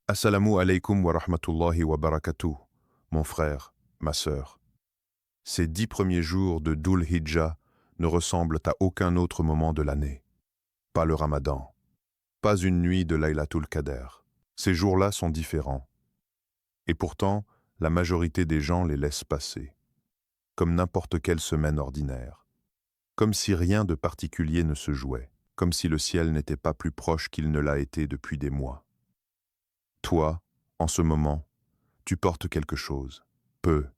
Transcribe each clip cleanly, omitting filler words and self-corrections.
Assalamu alaikum wa rahmatullahi wa barakatuh, mon frère, ma sœur. Ces 10 premiers jours de Dhul Hijjah ne ressemblent à aucun autre moment de l'année. Pas le Ramadan, pas une nuit de Laylatul Qadr. Ces jours-là sont différents. Et pourtant, la majorité des gens les laissent passer, comme n'importe quelle semaine ordinaire. Comme si rien de particulier ne se jouait, comme si le ciel n'était pas plus proche qu'il ne l'a été depuis des mois. Toi, en ce moment, tu portes quelque chose. Peut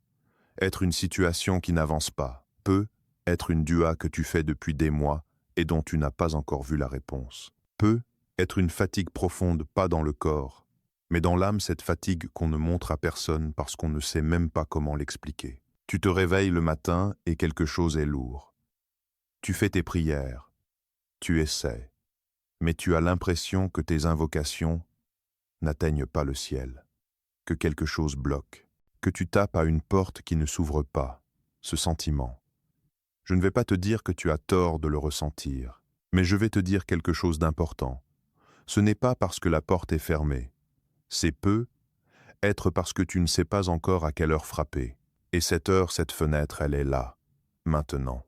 être une situation qui n'avance pas. Peut être une dua que tu fais depuis des mois et dont tu n'as pas encore vu la réponse. Peut être une fatigue profonde, pas dans le corps, mais dans l'âme, cette fatigue qu'on ne montre à personne parce qu'on ne sait même pas comment l'expliquer. Tu te réveilles le matin et quelque chose est lourd. Tu fais tes prières, tu essaies, mais tu as l'impression que tes invocations n'atteignent pas le ciel, que quelque chose bloque, que tu tapes à une porte qui ne s'ouvre pas, ce sentiment. Je ne vais pas te dire que tu as tort de le ressentir, mais je vais te dire quelque chose d'important. Ce n'est pas parce que la porte est fermée, c'est être parce que tu ne sais pas encore à quelle heure frapper. Et cette heure, cette fenêtre, elle est là, maintenant.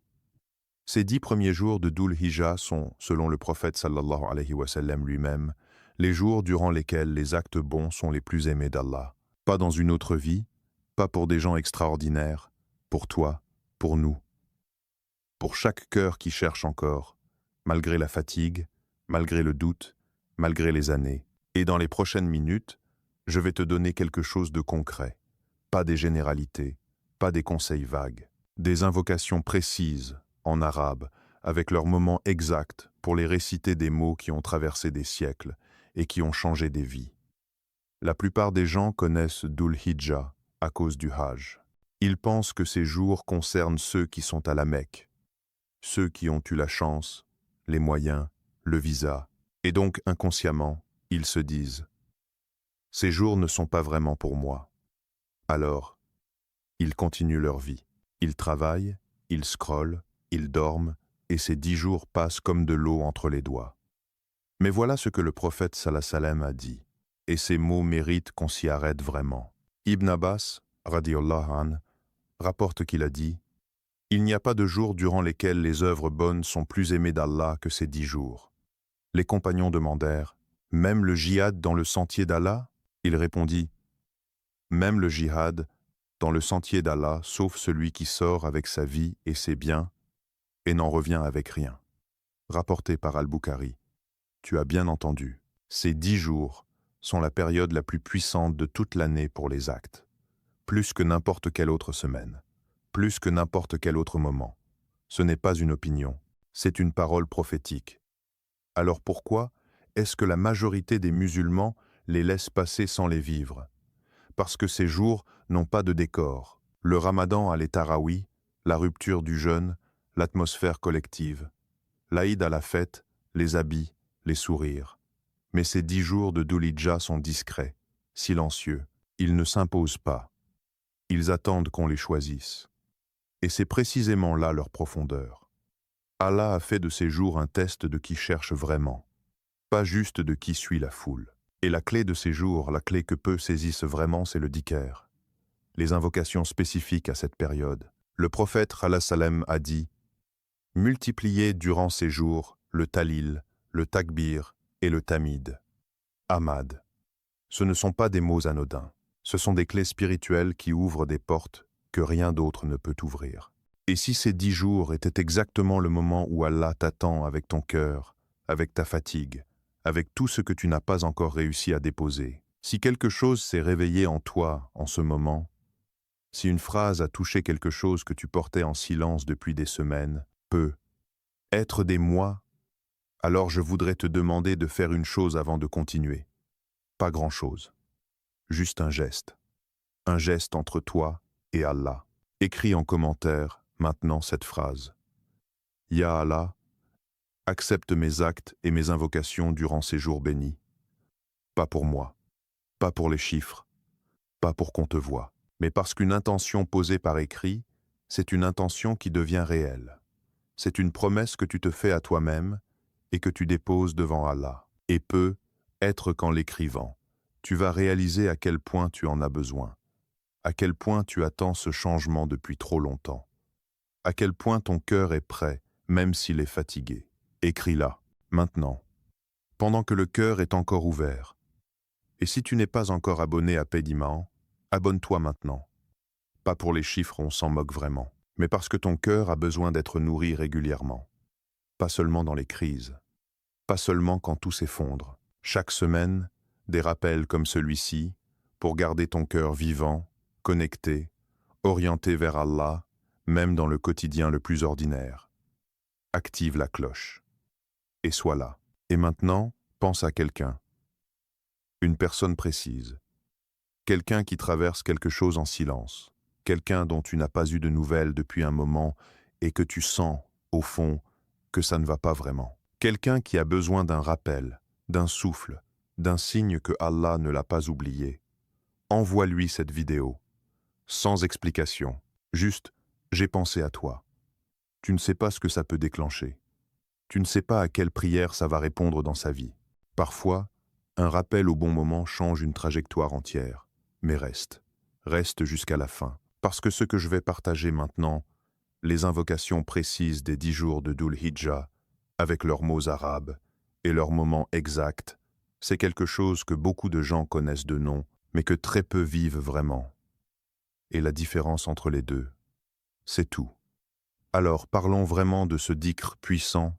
Ces 10 premiers jours de Dhul Hijjah sont, selon le prophète sallallahu alayhi wa sallam lui-même, les jours durant lesquels les actes bons sont les plus aimés d'Allah. Pas dans une autre vie, pas pour des gens extraordinaires, pour toi, pour nous. Pour chaque cœur qui cherche encore, malgré la fatigue, malgré le doute, malgré les années. Et dans les prochaines minutes, je vais te donner quelque chose de concret. Pas des généralités, pas des conseils vagues. Des invocations précises, en arabe, avec leur moment exact pour les réciter des mots qui ont traversé des siècles et qui ont changé des vies. La plupart des gens connaissent Dhul Hijjah à cause du Hajj. Ils pensent que ces jours concernent ceux qui sont à la Mecque, ceux qui ont eu la chance, les moyens, le visa, et donc inconsciemment, ils se disent « Ces jours ne sont pas vraiment pour moi ». Alors, ils continuent leur vie. Ils travaillent, ils scrollent, ils dorment, et ces 10 jours passent comme de l'eau entre les doigts. Mais voilà ce que le prophète sallallahu alayhi wa sallam a dit, et ces mots méritent qu'on s'y arrête vraiment. Ibn Abbas, radiyallahu anhu, rapporte qu'il a dit « Il n'y a pas de jours durant lesquels les œuvres bonnes sont plus aimées d'Allah que ces 10 jours. » Les compagnons demandèrent « Même le djihad dans le sentier d'Allah ?» Il répondit « Même le djihad dans le sentier d'Allah, sauf celui qui sort avec sa vie et ses biens et n'en revient avec rien. » Rapporté par Al-Bukhari. Tu as bien entendu, ces 10 jours sont la période la plus puissante de toute l'année pour les actes, plus que n'importe quelle autre semaine, plus que n'importe quel autre moment. Ce n'est pas une opinion, c'est une parole prophétique. Alors pourquoi est-ce que la majorité des musulmans les laissent passer sans les vivre? Parce que ces jours n'ont pas de décor. Le Ramadan a les tarawih, la rupture du jeûne, l'atmosphère collective. L'Aïd a la fête, les habits, les sourires. Mais ces 10 jours de Dhul Hijjah sont discrets, silencieux. Ils ne s'imposent pas. Ils attendent qu'on les choisisse. Et c'est précisément là leur profondeur. Allah a fait de ces jours un test de qui cherche vraiment, pas juste de qui suit la foule. Et la clé de ces jours, la clé que peu saisissent vraiment, c'est le dhikr. Les invocations spécifiques à cette période. Le prophète sallallahu alayhi wa sallam a dit « Multipliez durant ces jours le talil, le takbir et le tamid. » Ahmad. Ce ne sont pas des mots anodins. Ce sont des clés spirituelles qui ouvrent des portes que rien d'autre ne peut ouvrir. Et si ces 10 jours étaient exactement le moment où Allah t'attend avec ton cœur, avec ta fatigue, avec tout ce que tu n'as pas encore réussi à déposer, si quelque chose s'est réveillé en toi en ce moment, si une phrase a touché quelque chose que tu portais en silence depuis des semaines, peut être des mois, alors je voudrais te demander de faire une chose avant de continuer. Pas grand-chose. Juste un geste. Un geste entre toi et Allah. Écris en commentaire maintenant cette phrase. Ya Allah, accepte mes actes et mes invocations durant ces jours bénis. Pas pour moi, pas pour les chiffres, pas pour qu'on te voie, mais parce qu'une intention posée par écrit, c'est une intention qui devient réelle. C'est une promesse que tu te fais à toi-même et que tu déposes devant Allah. Et peut être qu'en l'écrivant, tu vas réaliser à quel point tu en as besoin, à quel point tu attends ce changement depuis trop longtemps, à quel point ton cœur est prêt, même s'il est fatigué. Écris-la, maintenant, pendant que le cœur est encore ouvert. Et si tu n'es pas encore abonné à Paidiman, abonne-toi maintenant. Pas pour les chiffres, on s'en moque vraiment, mais parce que ton cœur a besoin d'être nourri régulièrement. Pas seulement dans les crises, pas seulement quand tout s'effondre. Chaque semaine, des rappels comme celui-ci, pour garder ton cœur vivant, connecté, orienté vers Allah, même dans le quotidien le plus ordinaire. Active la cloche. Et sois là. Et maintenant, pense à quelqu'un. Une personne précise. Quelqu'un qui traverse quelque chose en silence. Quelqu'un dont tu n'as pas eu de nouvelles depuis un moment et que tu sens, au fond, que ça ne va pas vraiment. Quelqu'un qui a besoin d'un rappel, d'un souffle, d'un signe que Allah ne l'a pas oublié. Envoie-lui cette vidéo. Sans explication. Juste, j'ai pensé à toi. Tu ne sais pas ce que ça peut déclencher. Tu ne sais pas à quelle prière ça va répondre dans sa vie. Parfois, un rappel au bon moment change une trajectoire entière. Mais reste. Reste jusqu'à la fin. Parce que ce que je vais partager maintenant, les invocations précises des 10 jours de Dhul Hijjah, avec leurs mots arabes et leurs moments exacts, c'est quelque chose que beaucoup de gens connaissent de nom, mais que très peu vivent vraiment. Et la différence entre les deux, c'est tout. Alors parlons vraiment de ce dhikr puissant,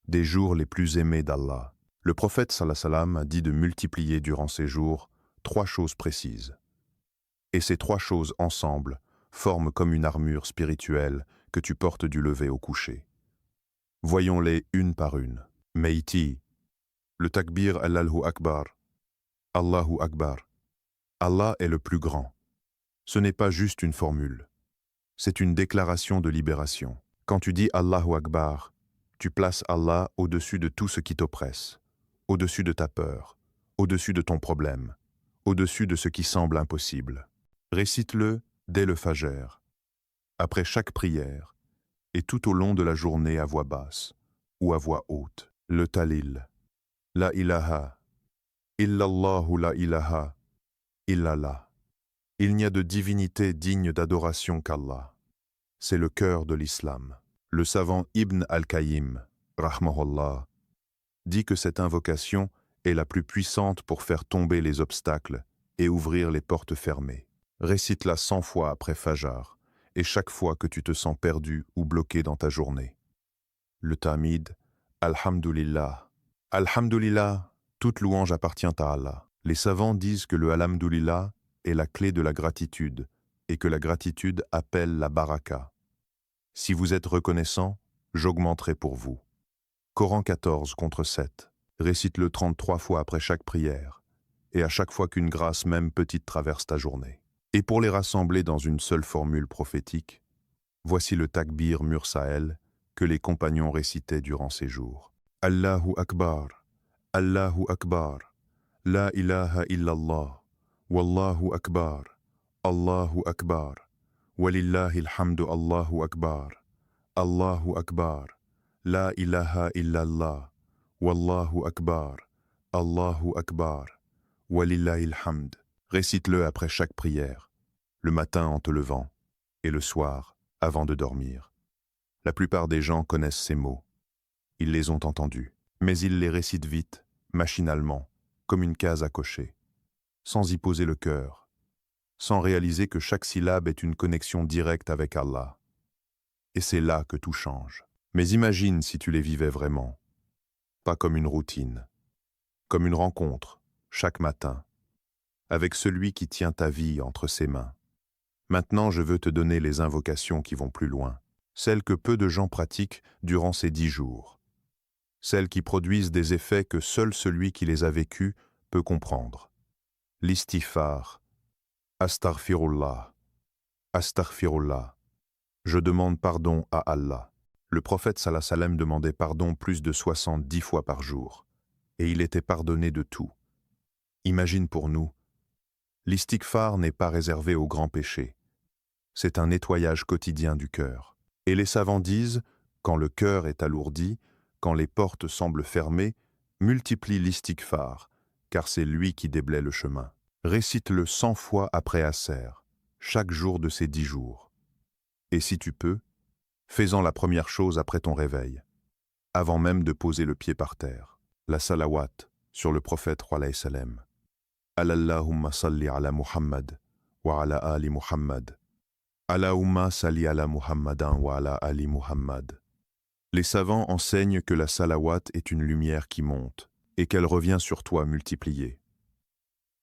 des jours les plus aimés d'Allah. Le prophète sallallahu alayhi wa sallam a dit de multiplier durant ces jours 3 choses précises. Et ces 3 choses ensemble forment comme une armure spirituelle que tu portes du lever au coucher. Voyons-les une par une. Meiti, le takbir Allahu Akbar. Allahu Akbar. Allah est le plus grand. Ce n'est pas juste une formule. C'est une déclaration de libération. Quand tu dis Allahu Akbar, tu places Allah au-dessus de tout ce qui t'oppresse, au-dessus de ta peur, au-dessus de ton problème, au-dessus de ce qui semble impossible. Récite-le dès le Fajr, après chaque prière, et tout au long de la journée à voix basse ou à voix haute. Le Talil. La ilaha. Illallahu la ilaha. Illallah. Il n'y a de divinité digne d'adoration qu'Allah. C'est le cœur de l'islam. Le savant Ibn al-Qayyim, rahmahullah, dit que cette invocation est la plus puissante pour faire tomber les obstacles et ouvrir les portes fermées. Récite-la 100 fois après Fajr, et chaque fois que tu te sens perdu ou bloqué dans ta journée. Le Tamid, Alhamdulillah. Alhamdulillah, toute louange appartient à Allah. Les savants disent que le Alhamdulillah est la clé de la gratitude et que la gratitude appelle la baraka. Si vous êtes reconnaissant, j'augmenterai pour vous. Coran 14 contre 7. Récite-le 33 fois après chaque prière, et à chaque fois qu'une grâce même petite traverse ta journée. Et pour les rassembler dans une seule formule prophétique, voici le takbir Mursael que les compagnons récitaient durant ces jours. Allahu Akbar, Allahu Akbar, La ilaha illallah, Wallahu Akbar, Allahu Akbar, Walillahi alhamdu Allahu Akbar, Allahu Akbar, La ilaha illallah, Wallahu Akbar, Allahu Akbar, Walillahi alhamd. Récite-le après chaque prière, le matin en te levant, et le soir avant de dormir. La plupart des gens connaissent ces mots. Ils les ont entendus, mais ils les récitent vite, machinalement, comme une case à cocher, sans y poser le cœur, sans réaliser que chaque syllabe est une connexion directe avec Allah. Et c'est là que tout change. Mais imagine si tu les vivais vraiment, pas comme une routine, comme une rencontre, chaque matin, avec celui qui tient ta vie entre ses mains. Maintenant, je veux te donner les invocations qui vont plus loin, celles que peu de gens pratiquent durant ces 10 jours, celles qui produisent des effets que seul celui qui les a vécus peut comprendre. L'istighfar, astaghfirullah, astaghfirullah. Je demande pardon à Allah. Le prophète sallallahu alayhi wa sallam demandait pardon plus de 70 fois par jour, et il était pardonné de tout. Imagine pour nous, l'istighfar n'est pas réservé aux grands péchés. C'est un nettoyage quotidien du cœur. Et les savants disent, quand le cœur est alourdi, quand les portes semblent fermées, multiplie l'istighfar car c'est lui qui déblaye le chemin. Récite-le 100 fois après Asser, chaque jour de ces 10 jours. Et si tu peux, fais-en la première chose après ton réveil, avant même de poser le pied par terre. La salawat sur le prophète alayhi salam. Allahumma salli ala Muhammad wa ala ali Muhammad. Allahumma salli ala Muhammadan wa ala ali Muhammad. Les savants enseignent que la salawat est une lumière qui monte et qu'elle revient sur toi multipliée.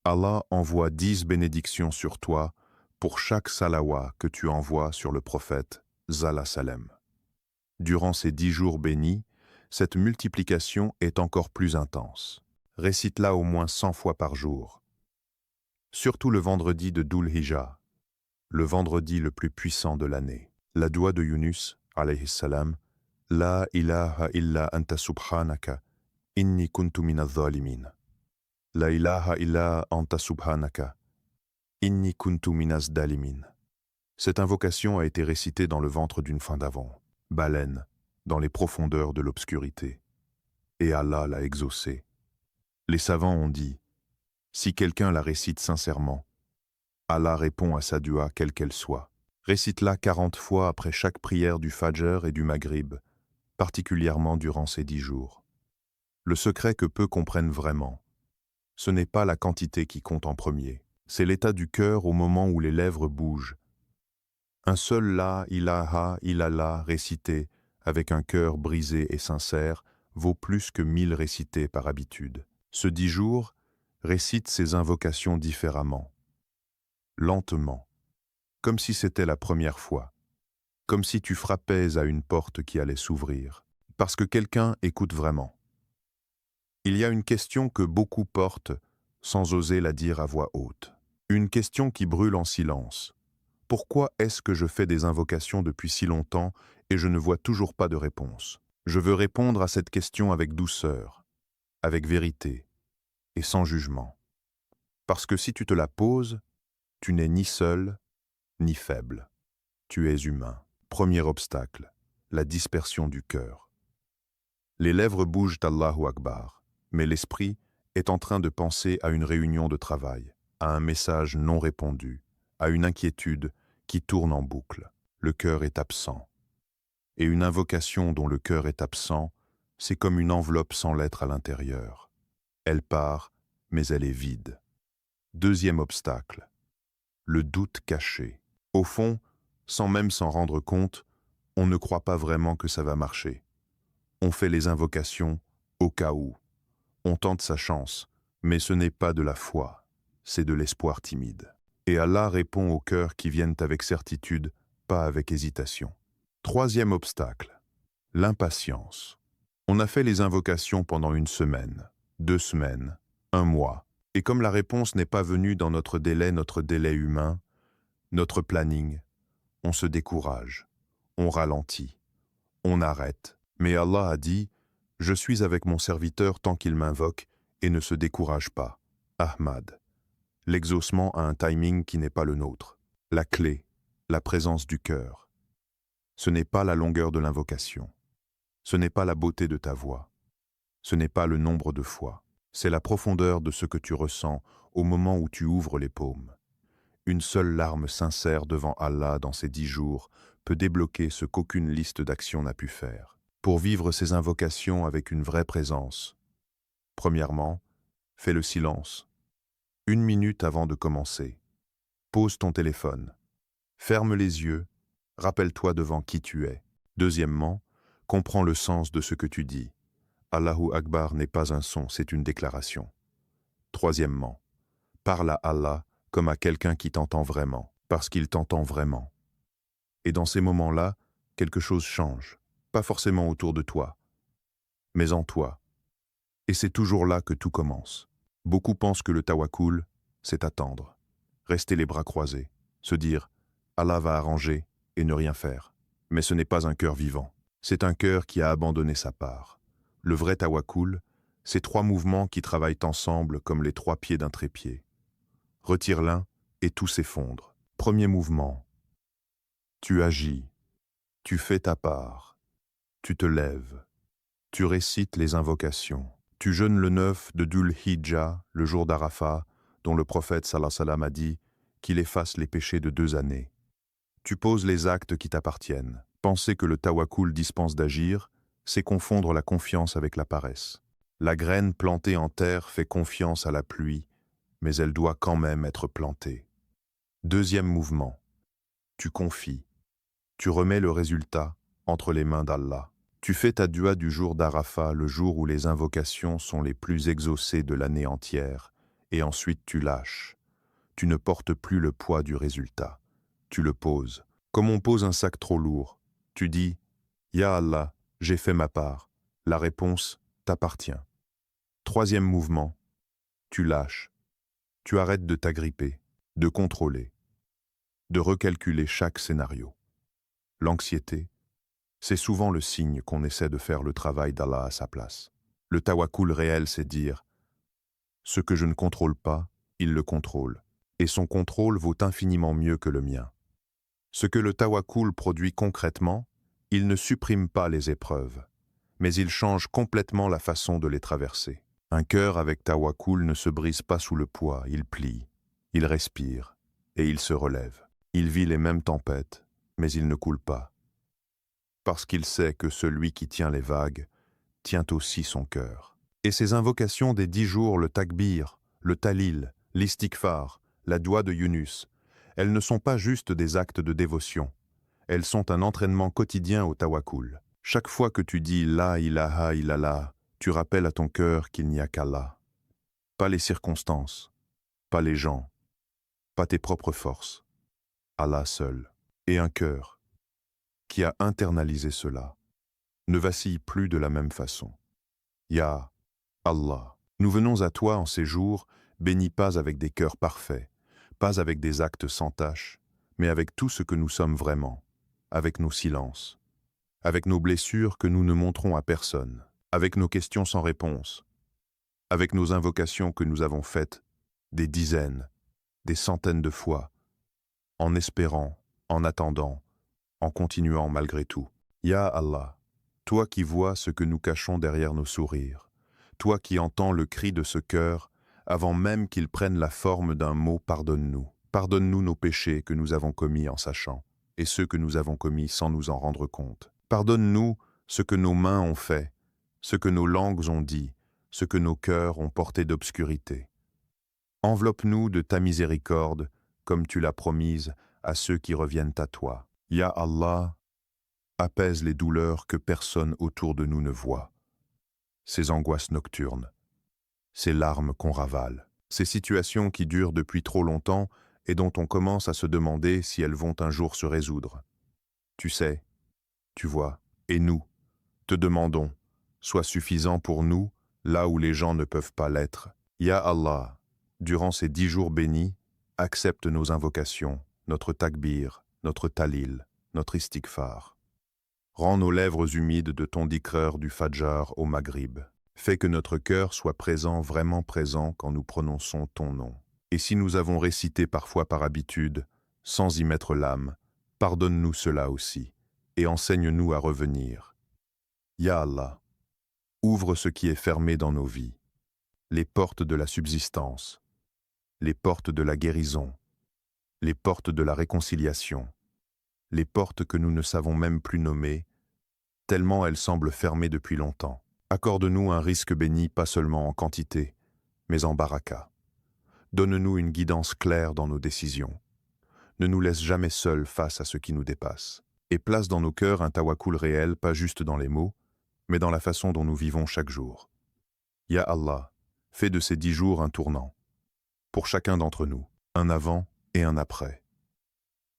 Allah envoie 10 bénédictions sur toi pour chaque salawat que tu envoies sur le prophète Zala Salem. Durant ces 10 jours bénis, cette multiplication est encore plus intense. Récite-la au moins 100 fois par jour. Surtout le vendredi de Dhul Hijjah, le vendredi le plus puissant de l'année. La doua de Yunus, alayhi salam, La ilaha illa anta subhanaka, inni kuntu minaz zalimin. La ilaha illa anta subhanaka, inni kuntu minaz dalimin. Cette invocation a été récitée dans le ventre d'une fin d'avant, baleine, dans les profondeurs de l'obscurité. Et Allah l'a exaucée. Les savants ont dit, si quelqu'un la récite sincèrement, Allah répond à sa dua quelle qu'elle soit. Récite-la 40 fois après chaque prière du Fajr et du Maghrib, particulièrement durant ces 10 jours. Le secret que peu comprennent vraiment, ce n'est pas la quantité qui compte en premier, c'est l'état du cœur au moment où les lèvres bougent. Un seul La ilaha illallah récité avec un cœur brisé et sincère vaut plus que 1000 récités par habitude. Ce 10 jours, récite ces invocations différemment, lentement, comme si c'était la première fois, comme si tu frappais à une porte qui allait s'ouvrir, parce que quelqu'un écoute vraiment. Il y a une question que beaucoup portent sans oser la dire à voix haute. Une question qui brûle en silence. Pourquoi est-ce que je fais des invocations depuis si longtemps et je ne vois toujours pas de réponse? Je veux répondre à cette question avec douceur, avec vérité et sans jugement. Parce que si tu te la poses, tu n'es ni seul, ni faible. Tu es humain. Premier obstacle, la dispersion du cœur. Les lèvres bougent Allahu Akbar, mais l'esprit est en train de penser à une réunion de travail, à un message non répondu, à une inquiétude qui tourne en boucle. Le cœur est absent. Et une invocation dont le cœur est absent, c'est comme une enveloppe sans lettres à l'intérieur. Elle part, mais elle est vide. Deuxième obstacle, le doute caché. Au fond, sans même s'en rendre compte, on ne croit pas vraiment que ça va marcher. On fait les invocations au cas où. On tente sa chance, mais ce n'est pas de la foi, c'est de l'espoir timide. Et Allah répond aux cœurs qui viennent avec certitude, pas avec hésitation. Troisième obstacle, l'impatience. On a fait les invocations pendant 1 semaine, 2 semaines, 1 mois, et comme la réponse n'est pas venue dans notre délai humain, notre planning, on se décourage, on ralentit, on arrête. Mais Allah a dit, « Je suis avec mon serviteur tant qu'il m'invoque et ne se décourage pas. » Ahmad. L'exaucement a un timing qui n'est pas le nôtre. La clé, la présence du cœur. Ce n'est pas la longueur de l'invocation. Ce n'est pas la beauté de ta voix. Ce n'est pas le nombre de fois. C'est la profondeur de ce que tu ressens au moment où tu ouvres les paumes. Une seule larme sincère devant Allah dans ces 10 jours peut débloquer ce qu'aucune liste d'actions n'a pu faire. Pour vivre ces invocations avec une vraie présence, premièrement, fais le silence. 1 minute avant de commencer. Pose ton téléphone. Ferme les yeux. Rappelle-toi devant qui tu es. Deuxièmement, comprends le sens de ce que tu dis. Allahu Akbar n'est pas un son, c'est une déclaration. Troisièmement, parle à Allah comme à quelqu'un qui t'entend vraiment, parce qu'il t'entend vraiment. Et dans ces moments-là, quelque chose change, pas forcément autour de toi, mais en toi. Et c'est toujours là que tout commence. Beaucoup pensent que le tawakkul, c'est attendre, rester les bras croisés, se dire « Allah va arranger » et ne rien faire. Mais ce n'est pas un cœur vivant, c'est un cœur qui a abandonné sa part. Le vrai tawakkul, c'est 3 mouvements qui travaillent ensemble comme les 3 pieds d'un trépied. Retire l'un et tout s'effondre. Premier mouvement. Tu agis, tu fais ta part, tu te lèves, tu récites les invocations. Tu jeûnes le 9 de Dhul Hijjah, le jour d'Arafat, dont le prophète sallallahu alayhi wa sallam a dit qu'il efface les péchés de 2 années. Tu poses les actes qui t'appartiennent. Penser que le tawakkul dispense d'agir, c'est confondre la confiance avec la paresse. La graine plantée en terre fait confiance à la pluie, mais elle doit quand même être plantée. Deuxième mouvement. Tu confies. Tu remets le résultat entre les mains d'Allah. Tu fais ta dua du jour d'Arafat, le jour où les invocations sont les plus exaucées de l'année entière, et ensuite tu lâches. Tu ne portes plus le poids du résultat. Tu le poses. Comme on pose un sac trop lourd, tu dis « Ya Allah, j'ai fait ma part ». La réponse t'appartient. Troisième mouvement. Tu lâches. Tu arrêtes de t'agripper, de contrôler, de recalculer chaque scénario. L'anxiété, c'est souvent le signe qu'on essaie de faire le travail d'Allah à sa place. Le tawakkul réel, c'est dire « ce que je ne contrôle pas, il le contrôle, et son contrôle vaut infiniment mieux que le mien ». Ce que le tawakkul produit concrètement, il ne supprime pas les épreuves, mais il change complètement la façon de les traverser. Un cœur avec tawakkul ne se brise pas sous le poids, il plie, il respire, et il se relève. Il vit les mêmes tempêtes, mais il ne coule pas. Parce qu'il sait que celui qui tient les vagues tient aussi son cœur. Et ces invocations des 10 jours, le takbir, le talil, l'istighfar, la doua de Yunus, elles ne sont pas juste des actes de dévotion. Elles sont un entraînement quotidien au tawakkul. Chaque fois que tu dis « La ilaha illallah », tu rappelles à ton cœur qu'il n'y a qu'Allah. Pas les circonstances, pas les gens, pas tes propres forces. Allah seul. Et un cœur qui a internalisé cela ne vacille plus de la même façon. Ya Allah, nous venons à toi en ces jours, bénis pas avec des cœurs parfaits, pas avec des actes sans tache, mais avec tout ce que nous sommes vraiment, avec nos silences, avec nos blessures que nous ne montrons à personne, avec nos questions sans réponse, avec nos invocations que nous avons faites des dizaines, des centaines de fois, en espérant, en attendant, en continuant malgré tout. Ya Allah, toi qui vois ce que nous cachons derrière nos sourires, toi qui entends le cri de ce cœur avant même qu'il prenne la forme d'un mot, pardonne-nous. Pardonne-nous nos péchés que nous avons commis en sachant, et ceux que nous avons commis sans nous en rendre compte. Pardonne-nous ce que nos mains ont fait, ce que nos langues ont dit, ce que nos cœurs ont porté d'obscurité. Enveloppe-nous de ta miséricorde, comme tu l'as promise à ceux qui reviennent à toi. Ya Allah, apaise les douleurs que personne autour de nous ne voit, ces angoisses nocturnes, ces larmes qu'on ravale, ces situations qui durent depuis trop longtemps et dont on commence à se demander si elles vont un jour se résoudre. Tu sais, tu vois, et nous, te demandons, sois suffisant pour nous, là où les gens ne peuvent pas l'être. Ya Allah, durant ces 10 jours bénis, accepte nos invocations, notre takbir, notre talil, notre istighfar. Rends nos lèvres humides de ton dhikreur du Fajr au Maghrib. Fais que notre cœur soit présent, vraiment présent quand nous prononçons ton nom. Et si nous avons récité parfois par habitude, sans y mettre l'âme, pardonne-nous cela aussi, et enseigne-nous à revenir. Ya Allah, ouvre ce qui est fermé dans nos vies, les portes de la subsistance, les portes de la guérison, les portes de la réconciliation, les portes que nous ne savons même plus nommer, tellement elles semblent fermées depuis longtemps. Accorde-nous un risque béni pas seulement en quantité, mais en baraka. Donne-nous une guidance claire dans nos décisions. Ne nous laisse jamais seuls face à ce qui nous dépasse. Et place dans nos cœurs un tawakkul réel, pas juste dans les mots, mais dans la façon dont nous vivons chaque jour. Ya Allah, fais de ces 10 jours un tournant. Pour chacun d'entre nous, un avant et un après.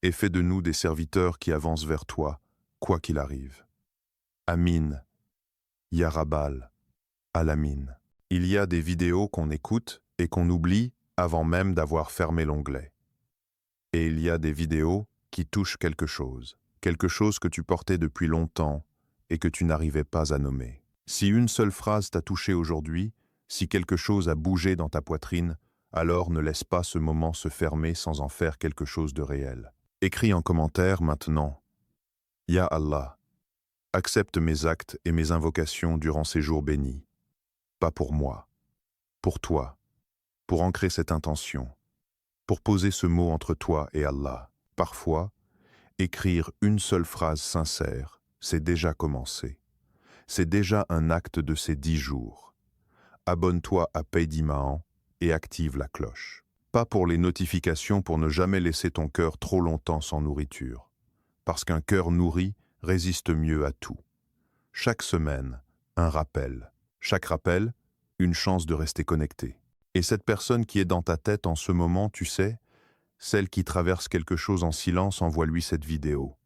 Et fais de nous des serviteurs qui avancent vers toi, quoi qu'il arrive. Amin. Ya Rabbal. Alamin. Il y a des vidéos qu'on écoute et qu'on oublie avant même d'avoir fermé l'onglet. Et il y a des vidéos qui touchent quelque chose que tu portais depuis longtemps et que tu n'arrivais pas à nommer. Si une seule phrase t'a touché aujourd'hui, si quelque chose a bougé dans ta poitrine, alors ne laisse pas ce moment se fermer sans en faire quelque chose de réel. Écris en commentaire maintenant. Ya Allah, accepte mes actes et mes invocations durant ces jours bénis. Pas pour moi, pour toi, pour ancrer cette intention, pour poser ce mot entre toi et Allah. Parfois, écrire une seule phrase sincère, c'est déjà commencé. C'est déjà un acte de ces 10 jours. Abonne-toi à Paydimahan et active la cloche. Pas pour les notifications pour ne jamais laisser ton cœur trop longtemps sans nourriture. Parce qu'un cœur nourri résiste mieux à tout. Chaque semaine, un rappel. Chaque rappel, une chance de rester connecté. Et cette personne qui est dans ta tête en ce moment, tu sais, celle qui traverse quelque chose en silence, envoie-lui cette vidéo.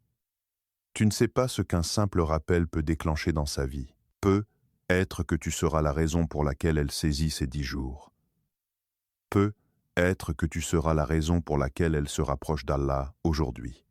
Tu ne sais pas ce qu'un simple rappel peut déclencher dans sa vie. Peut être que tu seras la raison pour laquelle elle saisit ces 10 jours. Peut être que tu seras la raison pour laquelle elle se rapproche d'Allah aujourd'hui.